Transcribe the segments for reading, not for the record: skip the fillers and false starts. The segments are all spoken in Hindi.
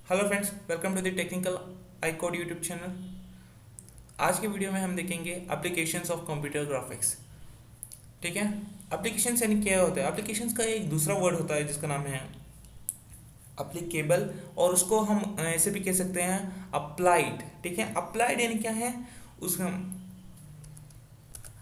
Hello friends, welcome to the technical I code YouTube channel. आज के वीडियो में हम देखेंगे एप्लीकेशंस ऑफ कंप्यूटर ग्राफिक्स। ठीक है। एप्लीकेशंस यानी क्या होता है? एप्लीकेशंस का एक दूसरा वर्ड होता है जिसका नाम है एप्लीकेबल, और उसको हम ऐसे भी कह सकते हैं अप्लाइड। ठीक है। अप्लाइड यानी क्या है? उसका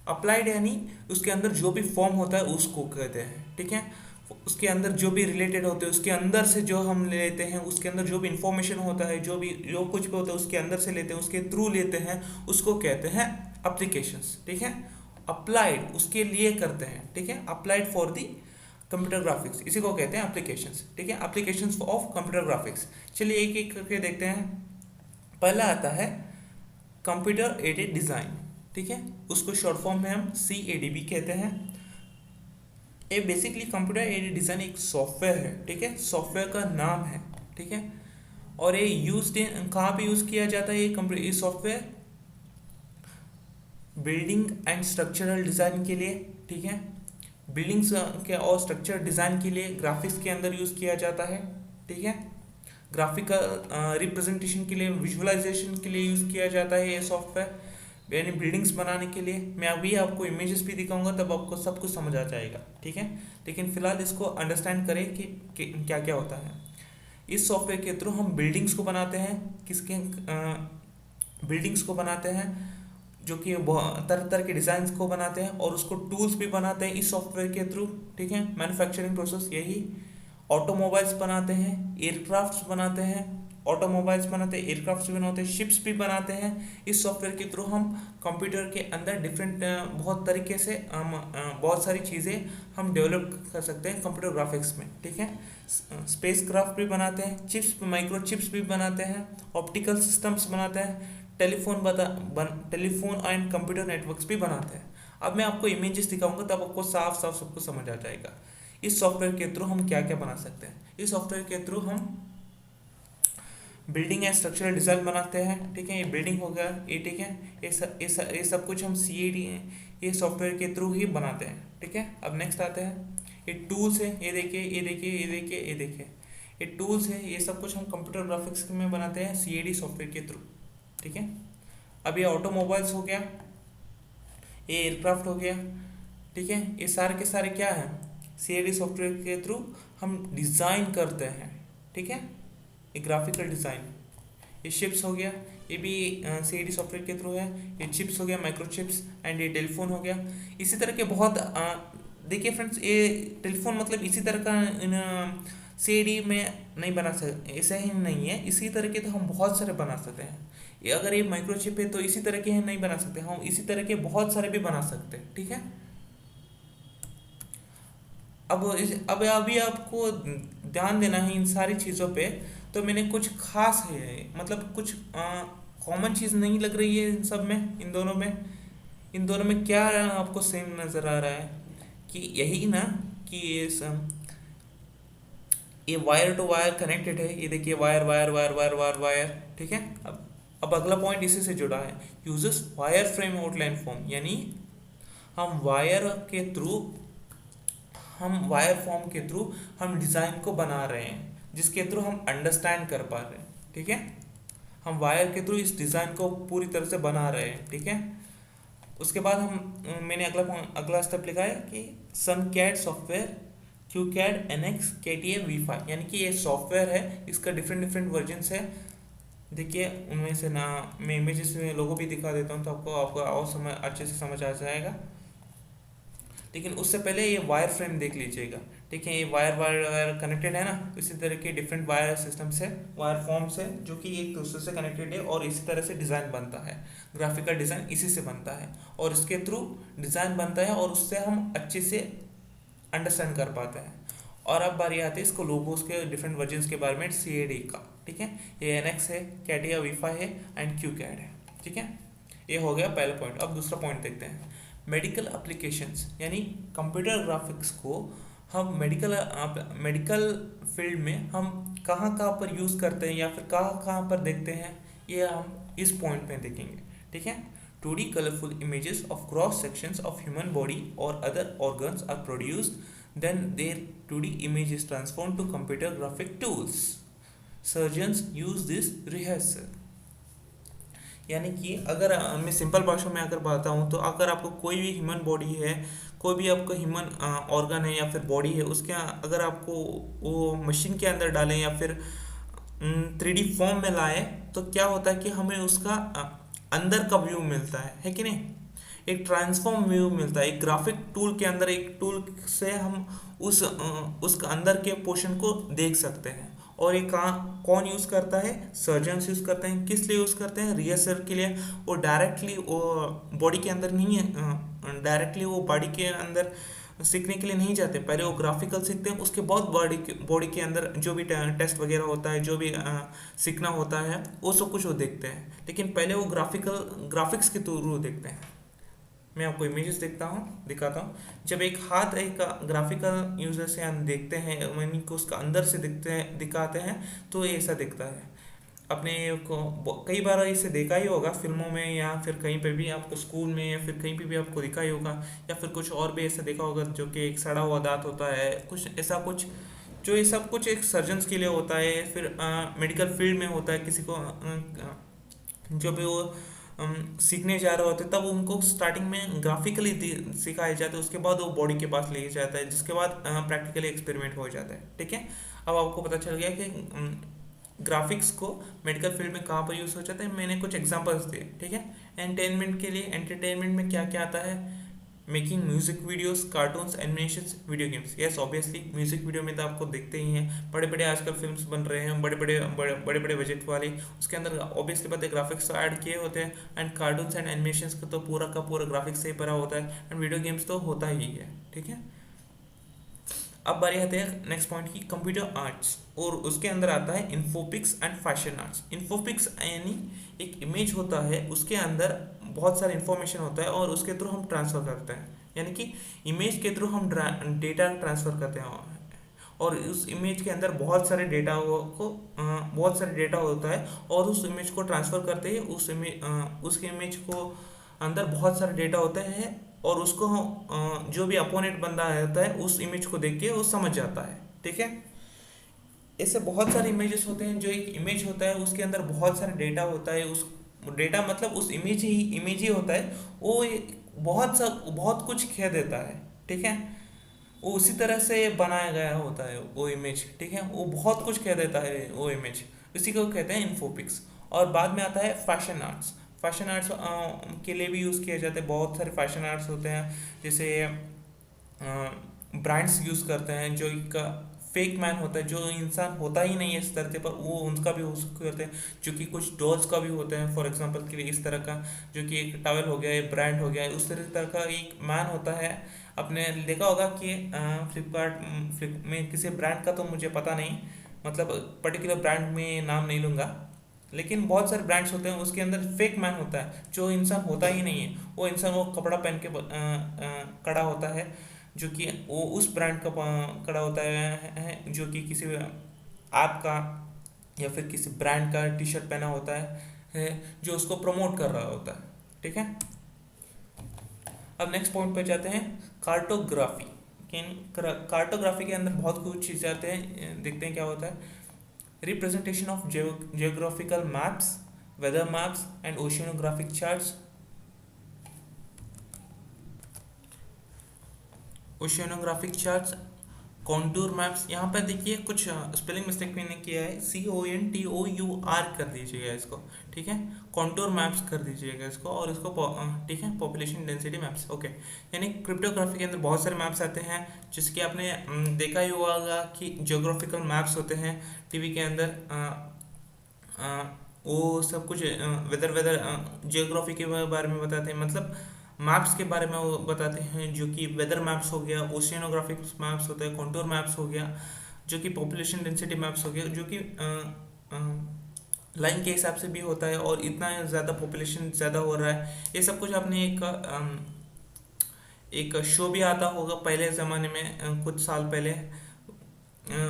अप्लाइड यानी उसके अंदर जो भी फॉर्म होता है उसको कहते हैं। ठीक है। उसके अंदर जो भी रिलेटेड होते हैं उसके अंदर से जो हम लेते हैं, उसके अंदर जो भी इंफॉर्मेशन होता है, जो कुछ भी होता है उसके अंदर से लेते हैं, उसके थ्रू लेते हैं, उसको कहते हैं एप्लीकेशंस। ठीक है। अप्लाइड उसके लिए करते हैं। ठीक है। Applied for the computer graphics, इसी को कहते हैं एप्लीकेशंस। ठीक है। Applications of computer graphics. चलिए एक एक करके देखते हैं। पहला आता है कंप्यूटर एडेड डिज़ाइन। ठीक है। उसको शॉर्ट फॉर्म में हम CAD भी कहते हैं। ये बेसिकली कंप्यूटर एडेड डिज़ाइन एक सॉफ्टवेयर है। ठीक है। सॉफ्टवेयर का नाम है। ठीक है। और ये यूज कहाँ पे यूज़ किया जाता है? ये software building and structural design के लिए। ठीक है। बिल्डिंग्स के और स्ट्रक्चर डिज़ाइन के लिए ग्राफिक्स के अंदर यूज़ किया जाता है। ठीक है। ग्राफिकल रिप्रेजेंटेशन के लिए, विजुअलाइजेशन के लिए यूज़ किया जाता है ये सॉफ्टवेयर, यानी बिल्डिंग्स बनाने के लिए। मैं अभी आपको इमेजेस भी दिखाऊंगा, तब आपको सब कुछ समझ आ जाएगा। ठीक है। लेकिन फिलहाल इसको अंडरस्टैंड करें कि क्या क्या होता है। इस सॉफ्टवेयर के थ्रू हम बिल्डिंग्स को बनाते हैं। किसके बिल्डिंग्स को बनाते हैं, जो कि तरह तरह के डिज़ाइन को बनाते हैं, और उसको टूल्स भी बनाते हैं इस सॉफ्टवेयर के थ्रू। ठीक है। मैन्युफैक्चरिंग प्रोसेस यही। ऑटोमोबाइल्स बनाते हैं, एयरक्राफ्ट्स बनाते हैं, ऑटोमोबाइल्स बनाते हैं, एयरक्राफ्ट्स भी बनाते हैं, शिप्स भी बनाते हैं। इस सॉफ्टवेयर के थ्रू हम कंप्यूटर के अंदर डिफरेंट बहुत तरीके से हम बहुत सारी चीज़ें हम डेवलप कर सकते हैं कंप्यूटर ग्राफिक्स में। ठीक है। स्पेस क्राफ्ट भी बनाते हैं, चिप्स, माइक्रो चिप्स भी बनाते हैं, ऑप्टिकल सिस्टम्स बनाते हैं, टेलीफोन एंड कंप्यूटर नेटवर्क्स भी बनाते हैं। अब मैं आपको इमेजेस दिखाऊंगा, तब आपको साफ साफ सब कुछ समझ आ जाएगा इस सॉफ्टवेयर के थ्रू हम क्या क्या बना सकते हैं। इस सॉफ्टवेयर के थ्रू हम बिल्डिंग एंड स्ट्रक्चरल डिज़ाइन बनाते हैं। ठीक है। ये बिल्डिंग हो गया ये। ठीक है। ये सब कुछ हम CAD ये सॉफ्टवेयर के थ्रू ही बनाते हैं। ठीक है। अब नेक्स्ट आते हैं, ये टूल्स है। ये देखिए, ये देखिए, ये देखिए, ये देखिए, ये टूल्स है। ये सब कुछ हम कंप्यूटर ग्राफिक्स में बनाते हैं CAD सॉफ्टवेयर के थ्रू। ठीक है। अब ये ऑटोमोबाइल्स हो गया, ये एयरक्राफ्ट हो गया। ठीक है। ये सारे के सारे क्या है? CAD सॉफ्टवेयर के थ्रू हम डिज़ाइन करते हैं। ठीक है। ये ग्राफिकल डिज़ाइन। ये शिप्स हो गया, ये भी CAD सॉफ्टवेयर के थ्रू है। ये चिप्स हो गया, माइक्रो चिप्स, एंड ये टेलीफोन हो गया। इसी तरह के बहुत देखिए फ्रेंड्स, ये टेलीफोन मतलब इसी तरह का CAD में नहीं बना सकते, ऐसा ही नहीं है। इसी तरह के तो हम बहुत सारे बना सकते हैं। ये अगर ये माइक्रोचिप है तो इसी तरह के हम नहीं बना सकते, हम इसी तरह के बहुत सारे भी बना सकते हैं। ठीक है। अब अभी आपको ध्यान देना है इन सारी चीज़ों पे। तो मैंने कुछ खास है, मतलब कुछ कॉमन चीज़ नहीं लग रही है इन सब में, इन दोनों में क्या आपको सेम नज़र आ रहा है? कि यही ना, कि ये वायर टू वायर कनेक्टेड है। ये देखिए, wire wire wire wire wire wire. ठीक है। अब अगला पॉइंट इसी से जुड़ा है, uses wire frame outline form, यानी हम वायर के थ्रू हम वायर फॉर्म के थ्रू हम डिज़ाइन को बना रहे हैं, जिसके थ्रू हम अंडरस्टैंड कर पा रहे हैं। ठीक है। हम वायर के थ्रू इस डिज़ाइन को पूरी तरह से बना रहे हैं। ठीक है। उसके बाद मैंने अगला स्टेप लिखा है कि some CAD software, QCAD, NX, KTA, V5, यानी कि ये सॉफ्टवेयर है, इसका डिफरेंट डिफरेंट वर्जन्स है। देखिए उनमें से ना, मैं इमेजेस में लोगो भी दिखा देता हूँ, तो आपको आपको और अच्छे से समझ आ जाएगा। लेकिन उससे पहले ये वायर फ्रेम देख लीजिएगा। ठीक है। ये वायर वायर वायर कनेक्टेड है ना, इसी तरह के डिफरेंट वायर सिस्टम से, वायर फॉर्म से, जो कि एक दूसरे से कनेक्टेड है, और इसी तरह से डिज़ाइन बनता है। ग्राफिकल डिज़ाइन इसी से बनता है, और इसके थ्रू डिज़ाइन बनता है, और उससे हम अच्छे से अंडरस्टैंड कर पाते हैं। और अब बारी आती है इसको लोगोस के डिफरेंट वर्जन्स के बारे में, CAD का। ठीक है। ये NX है, कैटिया V5 है, एंड QCAD है। ठीक है। ये हो गया पहला पॉइंट। अब दूसरा पॉइंट देखते हैं, मेडिकल एप्लीकेशंस, यानी कंप्यूटर ग्राफिक्स को हम मेडिकल फील्ड में हम कहाँ कहाँ पर यूज़ करते हैं, या फिर कहाँ कहाँ पर देखते हैं, ये हम इस पॉइंट में देखेंगे। ठीक है। 2D colorful images of cross sections of human body or other organs are produced, then their 2D image is transformed to computer graphic tools. Surgeons use this rehearsal. यानी कि अगर मैं सिंपल भाषा में अगर बताऊँ तो अगर आपको कोई भी ह्यूमन बॉडी है, कोई भी आपका ह्यूमन ऑर्गन है या फिर बॉडी है, उसके अगर आपको वो मशीन के अंदर डालें या फिर 3D फॉर्म में लाए, तो क्या होता है कि हमें उसका अंदर का व्यू मिलता है कि नहीं। एक ट्रांसफॉर्म व्यू मिलता है, एक ग्राफिक टूल के अंदर, एक टूल से हम उसका अंदर के पोर्शन को देख सकते हैं। और ये कहाँ कौन यूज़ करता है, सर्जन्स यूज़ करते हैं। किस लिए यूज़ करते हैं, रिहर्सल के लिए। वो डायरेक्टली वो बॉडी के अंदर नहीं है, डायरेक्टली वो बॉडी के अंदर सीखने के लिए नहीं जाते, पहले वो ग्राफिकल सीखते हैं, उसके बाद बॉडी के अंदर जो भी टेस्ट वगैरह होता है, जो भी सीखना होता है, वो सब कुछ वो देखते हैं। लेकिन पहले वो ग्राफिक्स के थ्रू देखते हैं। मैं आपको इमेजेस दिखाता हूँ। जब एक हाथ एक ग्राफिकल यूजर से हम देखते हैं, यानी कि उसका अंदर से दिखाते हैं, तो ये ऐसा दिखता है। अपने को कई बार इसे देखा ही होगा फिल्मों में, या फिर कहीं पे भी आपको स्कूल में या फिर कहीं पे भी आपको दिखा ही होगा, या फिर कुछ और भी ऐसा देखा होगा, जो कि एक सड़ा हुआ दांत होता है, कुछ ऐसा कुछ। जो ये सब कुछ एक सर्जन्स के लिए होता है, फिर मेडिकल फील्ड में होता है। किसी को जो भी वो सीखने जा रहे होते, तब उनको स्टार्टिंग में ग्राफिकली सिखाया जाता है, उसके बाद वो बॉडी के पास ले जाता है, जिसके बाद प्रैक्टिकली एक्सपेरिमेंट हो जाता है। ठीक है, अब आपको पता चल गया कि ग्राफिक्स को मेडिकल फील्ड में कहाँ पर यूज़ हो जाता है। मैंने कुछ एग्जांपल्स दिए। ठीक है, एंटरटेनमेंट के लिए, एंटरटेनमेंट में क्या क्या आता है, making music videos, cartoons, animations, video games. Yes, obviously music video में तो आपको देखते ही हैं, बड़े बड़े आजकल फिल्म्स बन रहे हैं, बड़े बड़े बजट वाले, उसके अंदर ऑब्वियसली बात है ग्राफिक्स तो ऐड किए होते हैं। एंड कार्टून्स एंड एनिमेशंस का तो पूरा का पूरा ग्राफिक्स से ही भरा होता है। एंड वीडियो गेम्स तो होता ही है। ठीक है, अब बारी आते हैं नेक्स्ट पॉइंट की, कंप्यूटर आर्ट्स, और उसके अंदर आता है इन्फोपिक्स एंड फैशन आर्ट्स। इन्फोपिक्स यानी एक इमेज होता है, उसके अंदर बहुत सारा इन्फॉर्मेशन होता है, और उसके थ्रू हम ट्रांसफ़र करते हैं, यानी कि इमेज के थ्रू हम डेटा ट्रांसफ़र करते हैं। और उस इमेज के अंदर बहुत सारे डेटा बहुत सारे डेटा होता है, और उस इमेज को ट्रांसफ़र करते ही उस इमेज को अंदर बहुत सारे डेटा होता है, और उसको जो भी अपोनेंट बंदा रहता है, उस इमेज को देख के वो समझ जाता है। ठीक है, ऐसे बहुत सारे इमेजेस होते हैं। जो एक इमेज होता है, उसके अंदर बहुत सारे डेटा होता है। उस डेटा मतलब उस इमेज ही होता है, वो बहुत कुछ कह देता है। ठीक है, वो उसी तरह से बनाया गया होता है वो इमेज। ठीक है, वो बहुत कुछ कह देता है वो इमेज, इसी को कहते हैं इन्फोपिक्स। और बाद में आता है फैशन आर्ट्स। फैशन आर्ट्स के लिए भी यूज़ किया जाता है, बहुत सारे फैशन आर्ट्स होते हैं। जैसे ब्रांड्स यूज़ करते हैं, जो एक फेक मैन होता है, जो इंसान होता ही नहीं है इस धरती पर, वो उनका भी यूज़ करते हैं। जो कि कुछ डॉल्स का भी होता है, फॉर एग्जांपल के लिए इस तरह का, जो कि एक टॉवल हो गया, एक ब्रांड हो गया, उस तरह का एक मैन होता है। आपने देखा होगा कि फ्लिप में किसी ब्रांड का तो मुझे पता नहीं, मतलब पर्टिकुलर ब्रांड में नाम नहीं लूँगा, लेकिन बहुत सारे ब्रांड्स होते हैं, उसके अंदर फेक मैन होता है, जो इंसान होता ही नहीं है। वो इंसान वो कपड़ा पहन के खड़ा होता है, जो कि वो उस ब्रांड का खड़ा होता है, जो कि किसी ऐप का या फिर किसी ब्रांड का टी शर्ट पहना होता है, जो उसको प्रमोट कर रहा होता है। ठीक है, अब नेक्स्ट पॉइंट पे जाते हैं, कार्टोग्राफी। कार्टोग्राफी के अंदर बहुत कुछ चीज़ें आते हैं, देखते हैं क्या होता है। Representation of geographical maps, weather maps and oceanographic charts. Oceanographic charts, contour maps. यहाँ पर देखिए कुछ स्पेलिंग मिस्टेक मैंने किया है, CONTOUR कर दीजिएगा इसको। ठीक है, कॉन्टूर मैप्स कर दीजिएगा इसको, और इसको ठीक है, पॉपुलेशन डेंसिटी मैप्स। ओके, यानी क्रिप्टोग्राफी के अंदर बहुत सारे मैप्स आते हैं, जिसके आपने देखा ही होगा कि जियोग्राफिकल मैप्स होते हैं टीवी के अंदर। वो सब कुछ वेदर जियोग्राफी के बारे में बताते हैं, मतलब मैप्स के बारे में वो बताते हैं, जो कि वेदर मैप्स हो गया, ओशियनोग्राफिक मैप्स होता है, कॉन्टूर मैप्स हो गया, जो कि पॉपुलेशन डेंसिटी मैप्स हो गया, जो कि लाइन के हिसाब से भी होता है, और इतना ज़्यादा पॉपुलेशन ज़्यादा हो रहा है। ये सब कुछ आपने एक शो भी आता होगा पहले ज़माने में, कुछ साल पहले,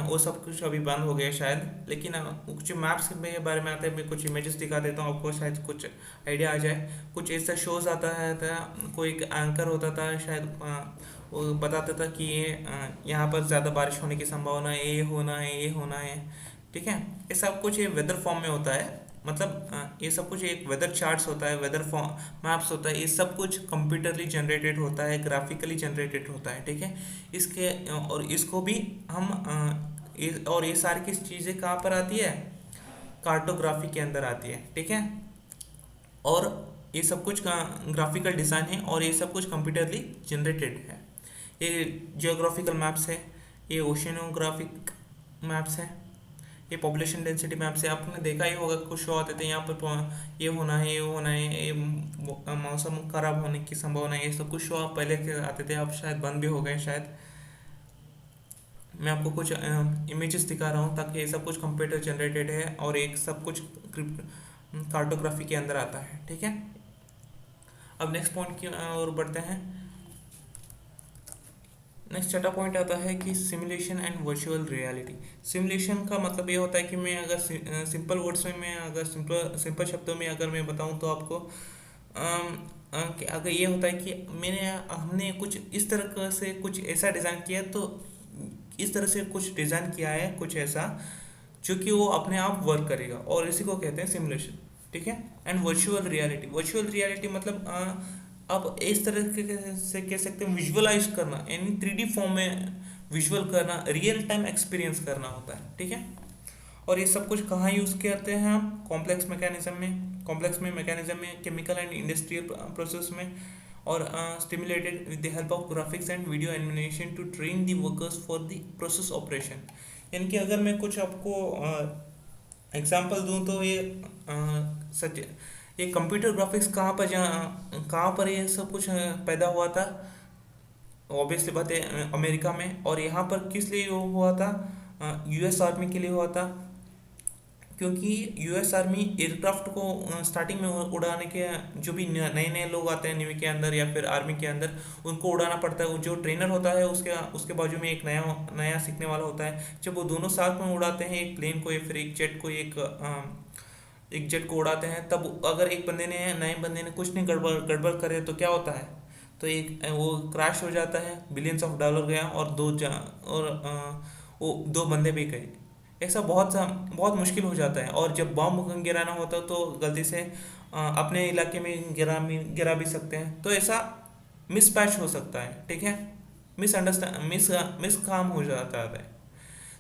वो सब कुछ अभी बंद हो गया शायद। लेकिन कुछ मैप्स के बारे में आता है, मैं कुछ इमेजेस दिखा देता हूँ आपको, शायद कुछ आइडिया आ जाए। कुछ ऐसा शोज आता है था, कोई एक एंकर होता था शायद, वो बताता था कि ये यहाँ पर ज़्यादा बारिश होने की संभावना है, ये होना है, ये होना है। ठीक है। ये सब कुछ ये वेदर फॉर्म में होता है, मतलब ये सब कुछ एक वेदर चार्ट्स होता है, वेदर फॉर्म मैप्स होता है, ये सब कुछ कंप्यूटरली जनरेटेड होता है, ग्राफिकली जनरेटेड होता है, ठीक है। इसके और इसको भी हम और ये सारी की चीज़ें कहाँ पर आती है, कार्टोग्राफी के अंदर आती है, ठीक है। और ये सब कुछ का ग्राफिकल डिज़ाइन है और ये सब कुछ कंप्यूटरली जनरेटेड है। ये जियोग्राफिकल मैप्स है, ये ओशियनोग्राफिक मैप्स है, ये पॉपुलेशन डेंसिटी मैप से आपने देखा ही होगा, कुछ शो आते थे यहाँ पर ये होना है, ये होना है, ये मौसम खराब होने की संभावना है, ये सब कुछ शो पहले के आते थे, अब शायद बंद भी हो गए शायद। मैं आपको कुछ इमेजेस दिखा रहा हूँ ताकि ये सब कुछ कंप्यूटर जनरेटेड है और एक सब कुछ कार्टोग्राफी के अंदर आता है, ठीक है। अब नेक्स्ट पॉइंट की ओर बढ़ते हैं। नेक्स्ट छठा पॉइंट आता है कि simulation and virtual reality. Simulation का मतलब ये होता है कि मैं अगर सिंपल वर्ड्स में, मैं अगर सिंपल शब्दों में अगर मैं बताऊं तो आपको कि अगर ये होता है कि हमने कुछ इस तरह से कुछ ऐसा डिज़ाइन किया, तो इस तरह से कुछ डिज़ाइन किया है कुछ ऐसा जो कि वो अपने आप वर्क करेगा, और इसी को कहते हैं सिमुलेशन, ठीक है। एंड वर्चुअल रियलिटी मतलब अब इस तरह से कह सकते हैं विजुअलाइज करना, यानी 3D फॉर्म में विजुअल करना, रियल टाइम एक्सपीरियंस करना होता है, ठीक है। और ये सब कुछ कहाँ यूज़ करते हैं हम, कॉम्प्लेक्स में मैकेनिज्म में, केमिकल एंड इंडस्ट्रियल प्रोसेस में, और stimulated with the help of graphics and video animation to train the workers for the process operation. यानी कि अगर मैं कुछ आपको एग्जांपल दूं तो ये सच, ये कंप्यूटर ग्राफिक्स कहाँ पर ये सब कुछ पैदा हुआ था, ऑब्वियसली बात है अमेरिका में। और यहाँ पर किस लिए हुआ था, यूएस आर्मी के लिए हुआ था, क्योंकि यूएस आर्मी एयरक्राफ्ट को स्टार्टिंग में उड़ाने के, जो भी नए नए लोग आते हैं नेवी के अंदर या फिर आर्मी के अंदर, उनको उड़ाना पड़ता है। जो ट्रेनर होता है उसके उसके बाजू में एक नया नया सीखने वाला होता है। जब वो दोनों साथ में उड़ाते हैं एक प्लेन को या फिर एक जेट को, एक जेट को उड़ाते हैं, तब अगर एक बंदे ने, नए बंदे ने कुछ नहीं गड़बड़ गड़बड़ करे तो क्या होता है, तो एक वो क्रैश हो जाता है, बिलियंस ऑफ डॉलर गया और वो दो बंदे भी गए। ऐसा बहुत मुश्किल हो जाता है। और जब बॉम्ब गिराना होता है तो गलती से अपने इलाके में गिरा भी सकते हैं, तो ऐसा मिस पैच हो सकता है, ठीक है, मिस काम हो जाता है।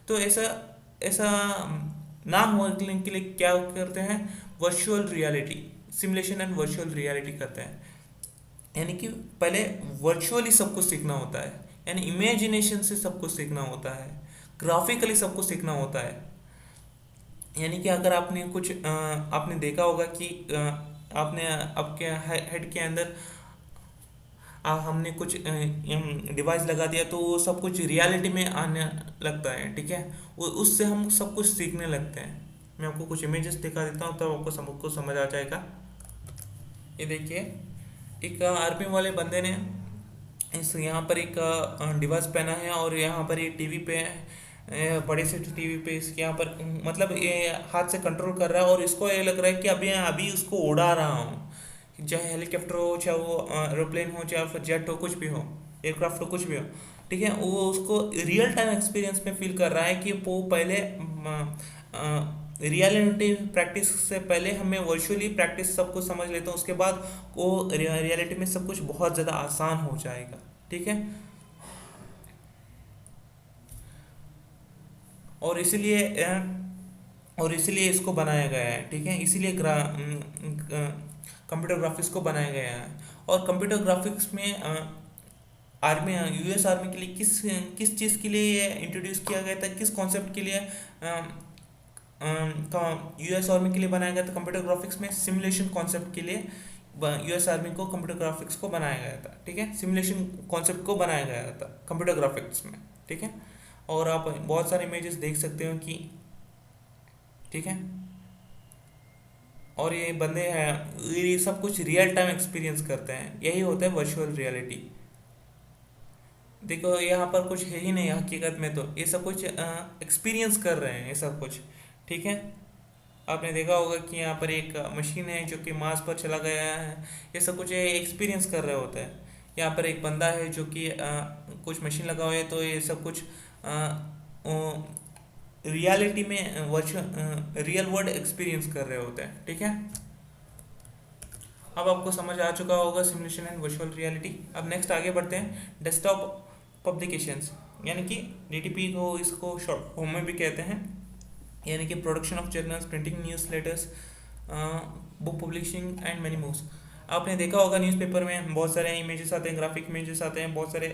तो ऐसा ऐसा ना होने के लिए क्या करते हैं, virtual reality, simulation and virtual reality करते हैं। यानी कि पहले वर्चुअली सब कुछ सीखना होता है, यानी इमेजिनेशन से सब कुछ सीखना होता है, ग्राफिकली सब कुछ सीखना होता है। यानी कि अगर आपने कुछ आपने देखा होगा कि आपने आपके हेड के अंदर हमने कुछ डिवाइस लगा दिया तो वो सब कुछ रियलिटी में आने लगता है, ठीक है। वो उससे हम सब कुछ सीखने लगते हैं। मैं आपको कुछ इमेजेस दिखा देता हूँ तब आपको सबको समझ आ जाएगा। ये देखिए, एक आर्मी वाले बंदे ने इस यहाँ पर एक डिवाइस पहना है और यहाँ पर ये टीवी पे बड़े से टीवी पे इसके यहाँ पर मतलब ये हाथ से कंट्रोल कर रहा है, और इसको ये लग रहा है कि अभी अभी उसको उड़ा रहा हूँ, चाहे हेलीकॉप्टर हो, चाहे वो एरोप्लेन हो, चाहे फिर जेट हो, कुछ भी हो, एयरक्राफ्ट हो, कुछ भी हो, ठीक है। वो उसको रियल टाइम एक्सपीरियंस में फील कर रहा है कि वो पहले रियलिटी प्रैक्टिस से पहले हमें वर्चुअली प्रैक्टिस सब कुछ समझ लेते हैं, उसके बाद वो रियलिटी में सब कुछ बहुत ज़्यादा आसान हो जाएगा, ठीक है। और इसीलिए इसको बनाया गया है, ठीक है, इसीलिए कंप्यूटर ग्राफिक्स को बनाया गया है। और कंप्यूटर ग्राफिक्स में आर्मी, यूएस आर्मी के लिए किस किस चीज़ के लिए ये इंट्रोड्यूस किया गया था, किस कॉन्सेप्ट के लिए यूएस आर्मी के लिए बनाया गया था कंप्यूटर ग्राफिक्स में, सिमुलेशन कॉन्सेप्ट के लिए यूएस आर्मी को कंप्यूटर ग्राफिक्स को बनाया गया था, ठीक है। सिमुलेशन कॉन्सेप्ट को बनाया गया था कंप्यूटर ग्राफिक्स में, ठीक है। और आप बहुत सारे इमेजेस देख सकते हो कि, ठीक है। और ये बंदे हैं, ये सब कुछ रियल टाइम एक्सपीरियंस करते हैं, यही होता है वर्चुअल रियलिटी। देखो यहाँ पर कुछ है ही नहीं हकीकत में, तो ये सब कुछ एक्सपीरियंस कर रहे हैं ये सब कुछ, ठीक है। आपने देखा होगा कि यहाँ पर एक मशीन है जो कि मार्स पर चला गया है, ये सब कुछ एक्सपीरियंस कर रहे होते हैं। यहाँ पर एक बंदा है जो कि कुछ मशीन लगा हुआ है, तो ये सब कुछ रियलिटी में वर्चुअल रियल वर्ल्ड एक्सपीरियंस कर रहे होते हैं, ठीक है। अब आपको समझ आ चुका होगा सिमुलेशन एंड वर्चुअल रियलिटी। अब नेक्स्ट आगे बढ़ते हैं, डेस्कटॉप पब्लिकेशंस, यानी कि डीटीपी को इसको शॉर्ट फॉर्म में भी कहते हैं, यानी कि production of journals, printing newsletters, book publishing and many mores. आपने देखा होगा न्यूज़पेपर में बहुत सारे इमेजेस आते हैं, ग्राफिक इमेजेस आते हैं, बहुत सारे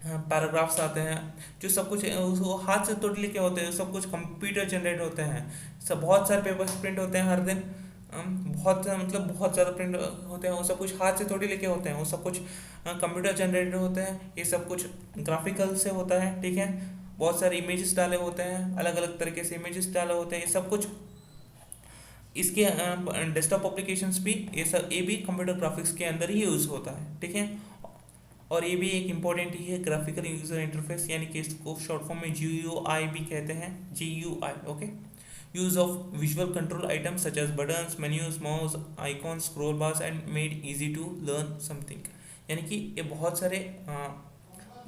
पैराग्राफ्स आते हैं, जो सब कुछ उसको हाथ से तोड़ लिखे होते हैं, सब कुछ कंप्यूटर जनरेट होते हैं। सब बहुत सारे पेपर्स प्रिंट होते हैं हर दिन, बहुत मतलब बहुत ज़्यादा प्रिंट होते हैं, वो सब कुछ हाथ से थोड़ी लिखे होते हैं, वो सब कुछ कंप्यूटर जनरेटेड होते हैं। ये सब कुछ ग्राफिकल से होता है, ठीक है। बहुत सारे इमेजेस डाले होते हैं, अलग अलग तरीके से इमेजेस डाले होते हैं, ये सब कुछ इसके डेस्कटॉप एप्लीकेशंस भी, ये भी कंप्यूटर ग्राफिक्स के अंदर ही यूज़ होता है, ठीक है। और ये भी एक इम्पॉर्टेंट ही है, ग्राफिकल यूजर इंटरफेस, यानी कि इसको शॉर्ट फॉर्म में GUI भी कहते हैं, GUI, okay. Use of visual control items such as buttons, menus, mouse, icon, scroll bars and made easy to learn something, यानी कि ये बहुत सारे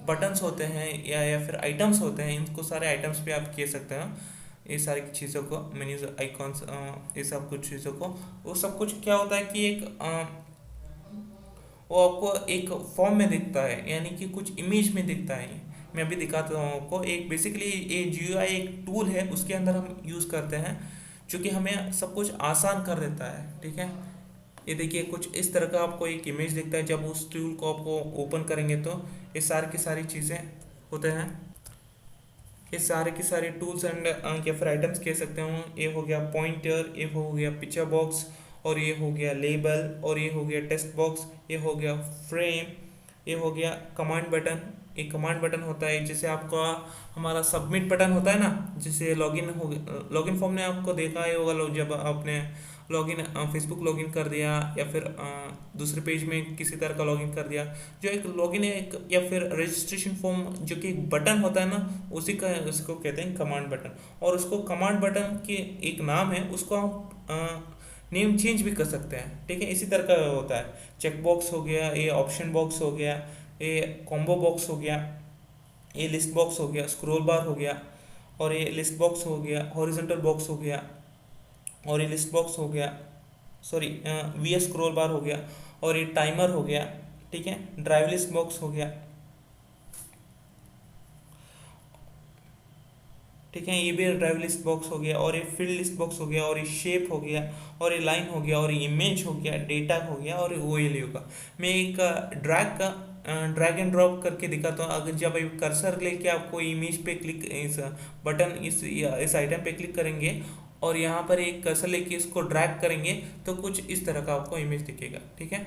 बटन्स होते हैं या फिर आइटम्स होते हैं, इनको सारे आइटम्स पे आप कह सकते हैं ये सारी चीज़ों को, मेन्यूज, आइकॉन्स, ये सब कुछ चीज़ों को। वो सब कुछ क्या होता है कि एक वो आपको एक फॉर्म में दिखता है, यानी कि कुछ इमेज में दिखता है। मैं अभी दिखाता हूँ आपको। एक बेसिकली ये GUI एक टूल है, उसके अंदर हम यूज़ करते हैं, जो कि हमें सब कुछ आसान कर देता है, ठीक है। ये देखिए कुछ इस तरह का आपको एक इमेज दिखता है, जब उस टूल को आपको ओपन करेंगे तो ये सारी की सारी चीज़ें होते हैं, ये सारे की सारी टूल्स एंड या फिर आइटम्स कह सकते हो। ये हो गया पॉइंटर, ये हो गया पिक्चर बॉक्स, और ये हो गया लेबल, और ये हो गया टेक्स्ट बॉक्स, ये हो गया फ्रेम, ये हो गया कमांड बटन। एक कमांड बटन होता है जैसे आपका हमारा सबमिट बटन होता है ना, जैसे लॉगिन हो गया, लॉगिन फॉर्म ने आपको देखा ही होगा, जब आपने लॉगिन फेसबुक लॉगिन कर दिया या फिर दूसरे पेज में किसी तरह का लॉगिन कर दिया, जो एक लॉगिन है एक या फिर रजिस्ट्रेशन फॉर्म जो कि एक बटन होता है ना, उसी का उसको कहते हैं कमांड बटन। और उसको कमांड बटन के एक नाम है, उसको हम नेम चेंज भी कर सकते हैं, ठीक है। इसी तरह का होता है, चेक बॉक्स हो गया, ये ऑप्शन बॉक्स हो गया, ये कॉम्बो बॉक्स हो गया, ये लिस्ट बॉक्स हो गया, स्क्रॉल बार हो गया, और ये लिस्ट बॉक्स हो गया, हॉरिजॉन्टल बॉक्स हो गया, और ये लिस्ट बॉक्स हो गया, सॉरी VS स्क्रॉल बार हो गया, और ये टाइमर हो गया, ठीक है। ड्राइव लिस्ट बॉक्स हो गया, ठीक है, ये भी ड्राइव लिस्ट बॉक्स हो गया, और ये फील्ड लिस्ट बॉक्स हो गया, और ये शेप हो गया, और ये लाइन हो गया, और ये इमेज हो गया, डेटा हो गया, और ये OLE होगा। मैं एक ड्रैग एंड ड्रॉप करके दिखाता हूँ। अगर जब कर्सर लेके आपको इमेज पे क्लिक, इस बटन इस आइटम पे क्लिक करेंगे और यहाँ पर एक कर्सर लेके इसको ड्रैग करेंगे तो कुछ इस तरह का आपको इमेज दिखेगा, ठीक है।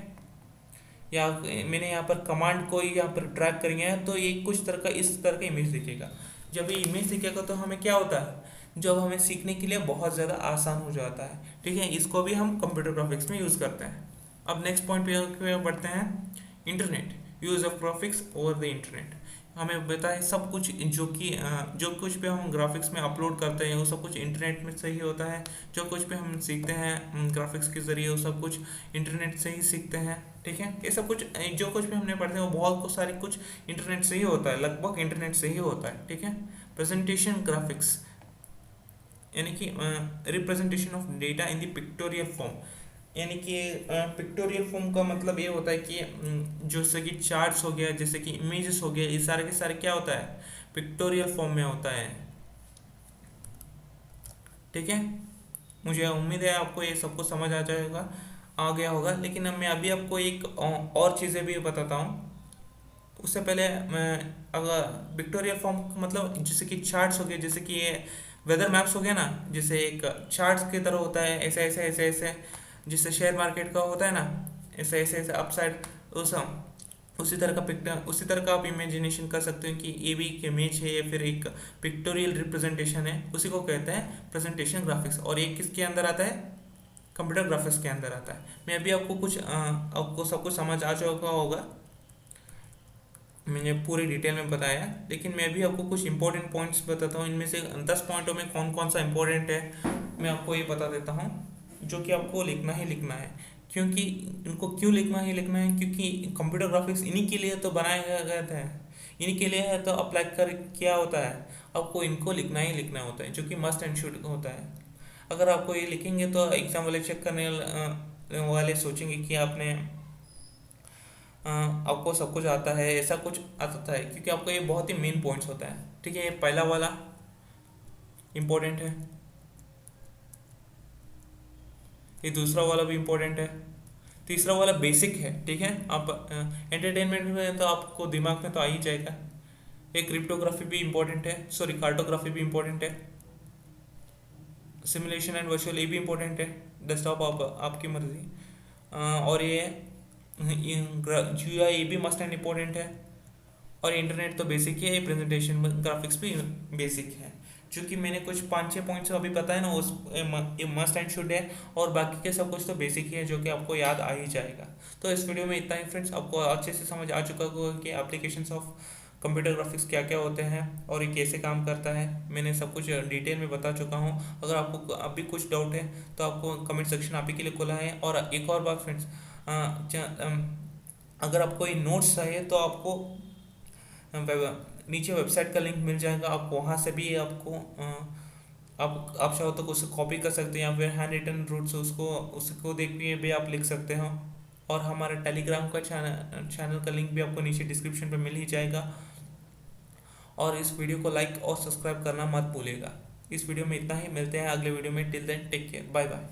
या मैंने यहाँ पर कमांड को यहाँ पर ड्रैग करेंगे तो ये कुछ तरह का इस तरह का इमेज दिखेगा। जब ये इमेज दिखेगा तो हमें क्या होता है, जब हमें सीखने के लिए बहुत ज़्यादा आसान हो जाता है, ठीक है। इसको भी हम कंप्यूटर ग्राफिक्स में यूज़ करते हैं। अब नेक्स्ट पॉइंट पे बढ़ते हैं, internet, use of graphics over the internet. हमें बताए सब कुछ जो कुछ पे हम ग्राफिक्स में अपलोड करते हैं वो सब कुछ इंटरनेट में से ही होता है। जो कुछ पे हम सीखते हैं ग्राफिक्स के ज़रिए वो सब कुछ इंटरनेट से ही सीखते हैं, ठीक है। ये सब कुछ जो कुछ भी हमने पढ़ते हैं वो बहुत कुछ सारी कुछ इंटरनेट से ही होता है, लगभग इंटरनेट से ही होता है, ठीक है। प्रेजेंटेशन ग्राफिक्स, यानी कि representation of data in the pictorial form, यानी कि पिक्टोरियल फॉर्म का मतलब ये होता है कि जैसे कि चार्ट्स हो गया, जैसे कि इमेजेस हो गया, ये सारे के सारे क्या होता है, पिक्टोरियल फॉर्म में होता है, ठीक है। मुझे उम्मीद है आपको ये सब कुछ समझ आ गया होगा। लेकिन अब मैं अभी आपको एक और चीज़ें भी बताता हूँ। उससे पहले मैं, अगर विक्टोरियल फॉर्म का मतलब जैसे कि चार्ट्स हो गए, जैसे कि ये वेदर मैप्स हो गया ना, जैसे एक चार्ट्स की तरह होता है, ऐसे ऐसे ऐसे ऐसे, जिससे शेयर मार्केट का होता है ना, ऐसे ऐसे ऐसे अपसाइड, उसी तरह का उसी तरह का आप इमेजिनेशन कर सकते हो कि ये भी एक इमेज है या फिर एक पिक्टोरियल रिप्रेजेंटेशन है, उसी को कहते हैं प्रेजेंटेशन ग्राफिक्स। और ये किसके अंदर आता है, कंप्यूटर ग्राफिक्स के अंदर आता है। मैं अभी आपको सब कुछ समझ आ चुका होगा, मैंने पूरी डिटेल में बताया, लेकिन मैं भी आपको कुछ इंपॉर्टेंट पॉइंट्स बताता हूँ। इनमें से 10 पॉइंटों में कौन कौन सा इंपॉर्टेंट है मैं आपको ये बता देता हूँ, जो कि आपको लिखना ही लिखना है। क्योंकि इनको क्यों लिखना ही लिखना है, क्योंकि कंप्यूटर ग्राफिक्स इन्हीं के लिए तो बनाया गया था, इन्हीं के लिए है तो अप्लाई कर क्या होता है, आपको इनको लिखना ही लिखना होता है, जो कि मस्ट एंड शुड होता है। अगर आपको ये लिखेंगे तो एग्जाम वाले चेक करने वाले सोचेंगे कि आपने आपको सब कुछ आता है, ऐसा कुछ आता है, क्योंकि आपको ये बहुत ही मेन पॉइंट्स होता है। ठीक है, ये पहला वाला इम्पोर्टेंट है, ये दूसरा वाला भी इम्पोर्टेंट है, तीसरा वाला बेसिक है। ठीक है, आप एंटरटेनमेंट में तो आपको दिमाग में तो आ ही जाएगा। ये क्रिप्टोग्राफी भी इम्पोर्टेंट है, सॉरी कार्टोग्राफी भी इम्पोर्टेंट है, सिमुलेशन एंड वर्चुअल ये भी इम्पोर्टेंट है, डेस्कटॉप आपकी मर्जी। और ये GUI ये भी मस्ट एंड इम्पोर्टेंट है, और इंटरनेट तो बेसिक ही है, प्रेजेंटेशन ग्राफिक्स भी बेसिक है। जो कि मैंने कुछ 5-6 पॉइंट्स अभी बताया ना, उस ये मस्ट एंड शुड है, और बाकी के सब कुछ तो बेसिक ही है, जो कि आपको याद आ ही जाएगा। तो इस वीडियो में इतना ही फ्रेंड्स, आपको अच्छे से समझ आ चुका होगा कि एप्लीकेशंस ऑफ कंप्यूटर ग्राफिक्स क्या क्या होते हैं और ये कैसे काम करता है। मैंने सब कुछ डिटेल में बता चुका हूँ। अगर आपको अभी कुछ डाउट है तो आपको कमेंट सेक्शन आप ही के लिए खुला है। और एक और बात फ्रेंड्स, अगर आपको ये नोट्स चाहिए तो आपको नीचे वेबसाइट का लिंक मिल जाएगा, आप वहाँ से भी आपको आप चाहो तो उसे कॉपी कर सकते हैं, या फिर हैंड रिटन रूट से उसको देख के भी आप लिख सकते हो। और हमारे टेलीग्राम का चैनल का लिंक भी आपको नीचे डिस्क्रिप्शन पे मिल ही जाएगा। और इस वीडियो को लाइक और सब्सक्राइब करना मत भूलिएगा। इस वीडियो में इतना ही, मिलते हैं अगले वीडियो में। Till then take care, bye bye.